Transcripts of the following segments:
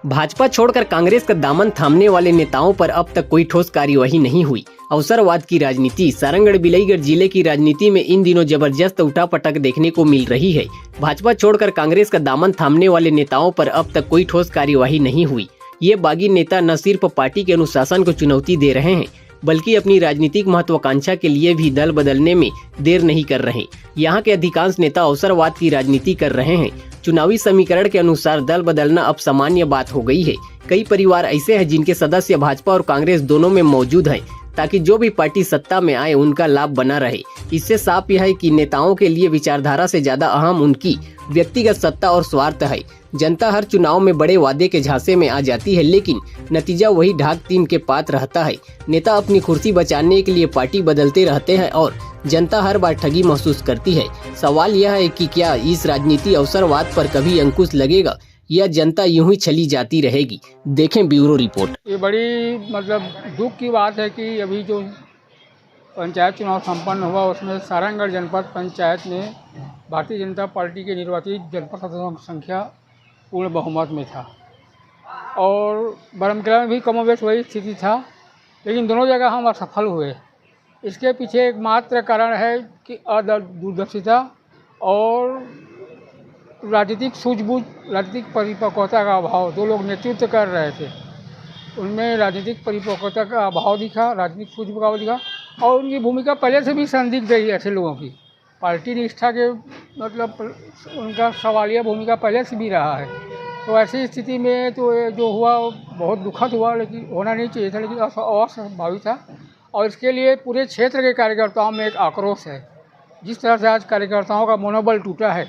भाजपा छोड़कर कांग्रेस का दामन थामने वाले नेताओं पर अब तक कोई ठोस कार्यवाही नहीं हुई। अवसरवाद की राजनीति सारंगढ़ बिलाईगढ़ जिले की राजनीति में इन दिनों जबरदस्त उठापटक देखने को मिल रही है। भाजपा छोड़कर कांग्रेस का दामन थामने वाले नेताओं पर अब तक कोई ठोस कार्यवाही नहीं हुई। ये बागी नेता न सिर्फ पार्टी के अनुशासन को चुनौती दे रहे हैं, बल्कि अपनी राजनीतिक महत्वाकांक्षा के लिए भी दल बदलने में देर नहीं कर रहे। यहाँ के अधिकांश नेता अवसरवाद की राजनीति कर रहे हैं। चुनावी समीकरण के अनुसार दल बदलना अब सामान्य बात हो गई है। कई परिवार ऐसे हैं जिनके सदस्य भाजपा और कांग्रेस दोनों में मौजूद हैं, ताकि जो भी पार्टी सत्ता में आए उनका लाभ बना रहे। इससे साफ यह है कि नेताओं के लिए विचारधारा से ज्यादा अहम उनकी व्यक्तिगत सत्ता और स्वार्थ है। जनता हर चुनाव में बड़े वादे के झांसे में आ जाती है, लेकिन नतीजा वही ढाक तीन के पात रहता है। नेता अपनी कुर्सी बचाने के लिए पार्टी बदलते रहते हैं और जनता हर बार ठगी महसूस करती है। सवाल यह है कि क्या इस राजनीति अवसरवाद पर कभी अंकुश लगेगा या जनता यूं ही चली जाती रहेगी? देखें ब्यूरो रिपोर्ट। ये बड़ी दुख की बात है कि अभी जो पंचायत चुनाव संपन्न हुआ उसमें सारंगढ़ जनपद पंचायत में भारतीय जनता पार्टी के निर्वाचित जनपद सदस्यों की संख्या पूर्ण बहुमत में था और बरमकेला में भी कमोबेश वही स्थिति था, लेकिन दोनों जगह हम असफल हुए। इसके पीछे एकमात्र कारण है कि दूरदर्शिता और राजनीतिक सूझबूझ, राजनीतिक परिपक्वता का अभाव। दो लोग नेतृत्व कर रहे थे, उनमें राजनीतिक परिपक्वता का अभाव दिखा, राजनीतिक सूझबूझ का अभाव दिखा और उनकी भूमिका पहले से भी संदिग्ध रही। ऐसे लोगों की पार्टी निष्ठा के उनका सवालिया भूमिका पहले से भी रहा है। तो ऐसी स्थिति में तो ये जो हुआ बहुत दुखद हुआ, लेकिन होना नहीं चाहिए था, लेकिन असंभावित था। और इसके लिए पूरे क्षेत्र के कार्यकर्ताओं में एक आक्रोश है। जिस तरह से आज कार्यकर्ताओं का मनोबल टूटा है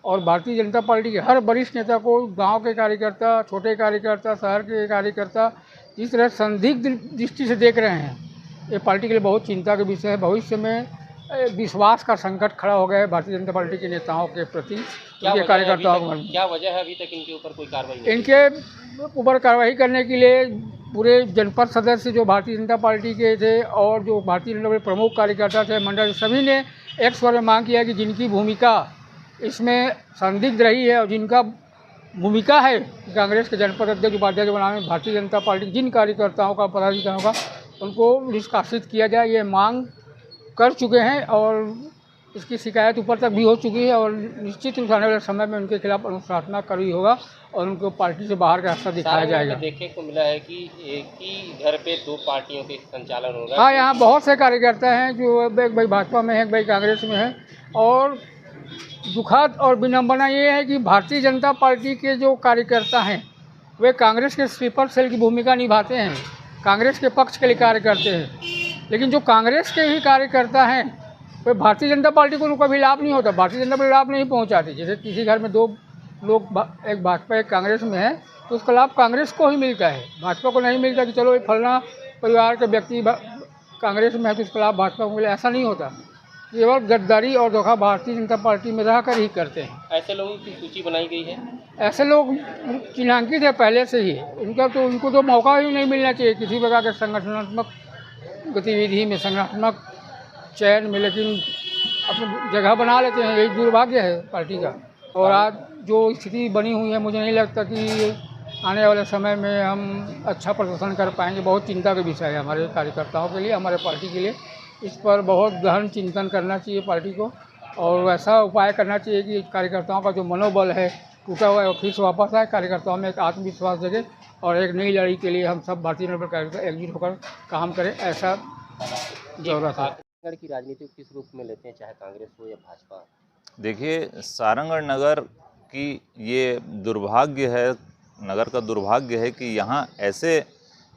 और भारतीय जनता पार्टी के हर वरिष्ठ नेता को गांव के कार्यकर्ता, छोटे कार्यकर्ता, शहर के कार्यकर्ता जिस तरह संदिग्ध दृष्टि से देख रहे हैं, ये पार्टी के लिए बहुत चिंता का विषय है। भविष्य में विश्वास का संकट खड़ा हो गया है भारतीय जनता पार्टी के नेताओं के प्रति, उनके कार्यकर्ताओं को। क्या वजह है अभी तक इनके ऊपर कोई कार्रवाई? इनके ऊपर कार्रवाई करने के लिए पूरे जनपद सदस्य जो भारतीय जनता पार्टी के थे और जो भारतीय जनता पार्टी प्रमुख कार्यकर्ता थे, मंडल, सभी ने एक स्वर में मांग किया कि जिनकी भूमिका इसमें संदिग्ध रही है और जिनका भूमिका है कांग्रेस के जनपद अध्यक्ष उपाध्यक्ष बनाने में भारतीय जनता पार्टी जिन कार्यकर्ताओं का, पदाधिकारियों का, उनको निष्कासित किया जाए, ये मांग कर चुके हैं और इसकी शिकायत ऊपर तक भी हो चुकी है और निश्चित रूप से आने वाले समय में उनके खिलाफ अनुशासनात्मक कार्रवाई होगा और उनको पार्टी से बाहर का रास्ता दिखाया जाएगा। देखने को मिला है कि एक ही घर पे दो पार्टियों के संचालन हो रहा है। हाँ, यहाँ बहुत से कार्यकर्ता हैं जो एक भाई भाजपा में है, एक भाई कांग्रेस में है। और दुखद और विडंबना ये है कि भारतीय जनता पार्टी के जो कार्यकर्ता हैं वे कांग्रेस के स्लीपर सेल की भूमिका निभाते हैं, कांग्रेस के पक्ष के लिए कार्य करते हैं, लेकिन जो कांग्रेस के ही कार्यकर्ता हैं वे भारतीय जनता पार्टी को कभी लाभ नहीं होता, भारतीय जनता पार्टी लाभ नहीं पहुंचाती। जैसे किसी घर में दो लोग, एक भाजपा एक कांग्रेस में है, तो उसका लाभ कांग्रेस को ही मिलता है, भाजपा को नहीं मिलता कि चलो फलना परिवार के व्यक्ति कांग्रेस में है तो उसका लाभ भाजपा को मिले, ऐसा नहीं होता। केवल गद्दारी और धोखा भारतीय जनता पार्टी में रहकर ही करते हैं। ऐसे लोगों की सूची बनाई गई है, ऐसे लोग चिन्हांकित है पहले से ही। उनको तो मौका ही नहीं मिलना चाहिए किसी प्रकार के संगठनात्मक गतिविधि में, संगठनात्मक चयन में, लेकिन अपनी जगह बना लेते हैं। यही दुर्भाग्य है पार्टी का। और आज जो स्थिति बनी हुई है, मुझे नहीं लगता कि आने वाले समय में हम अच्छा प्रदर्शन कर पाएंगे। बहुत चिंता का विषय है हमारे कार्यकर्ताओं के लिए, हमारे पार्टी के लिए। इस पर बहुत गहन चिंतन करना चाहिए पार्टी को और वैसा उपाय करना चाहिए कि कार्यकर्ताओं का जो मनोबल है टूटा हुआ है वो फिर से वापस आए, कार्यकर्ताओं में एक आत्मविश्वास जगे और एक नई लड़ाई के लिए हम सब भारतीय जनता पार्टी कार्यकर्ता एकजुट होकर काम करें, ऐसा जरूरत है। सारंगढ़ की राजनीति किस रूप में लेते हैं, चाहे कांग्रेस हो या भाजपा? देखिए, सारंगढ़ नगर की ये दुर्भाग्य है, नगर का दुर्भाग्य है कि यहाँ ऐसे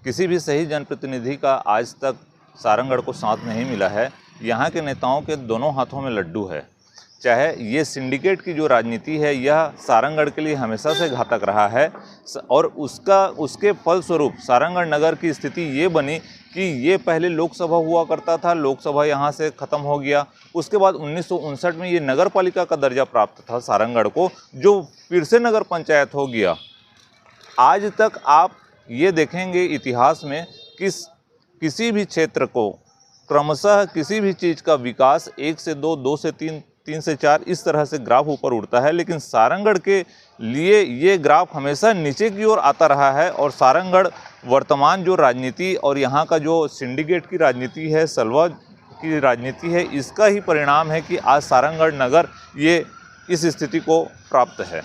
किसी भी सही जनप्रतिनिधि का आज तक सारंगढ़ को साथ नहीं मिला है। यहाँ के नेताओं के दोनों हाथों में लड्डू है। चाहे ये सिंडिकेट की जो राजनीति है यह सारंगढ़ के लिए हमेशा से घातक रहा है और उसके फलस्वरूप सारंगढ़ नगर की स्थिति ये बनी कि ये पहले लोकसभा हुआ करता था, लोकसभा यहाँ से ख़त्म हो गया। उसके बाद 1959 में ये नगर पालिका का दर्जा प्राप्त था सारंगढ़ को, जो फिर से नगर पंचायत हो गया। आज तक आप ये देखेंगे इतिहास में किसी भी क्षेत्र को क्रमशः किसी भी चीज़ का विकास 1 से 2, 2 से 3 3 से 4 इस तरह से ग्राफ ऊपर उठता है, लेकिन सारंगढ़ के लिए ये ग्राफ हमेशा नीचे की ओर आता रहा है। और सारंगढ़ वर्तमान जो राजनीति और यहाँ का जो सिंडिकेट की राजनीति है, सलवा की राजनीति है, इसका ही परिणाम है कि आज सारंगढ़ नगर ये इस स्थिति को प्राप्त है।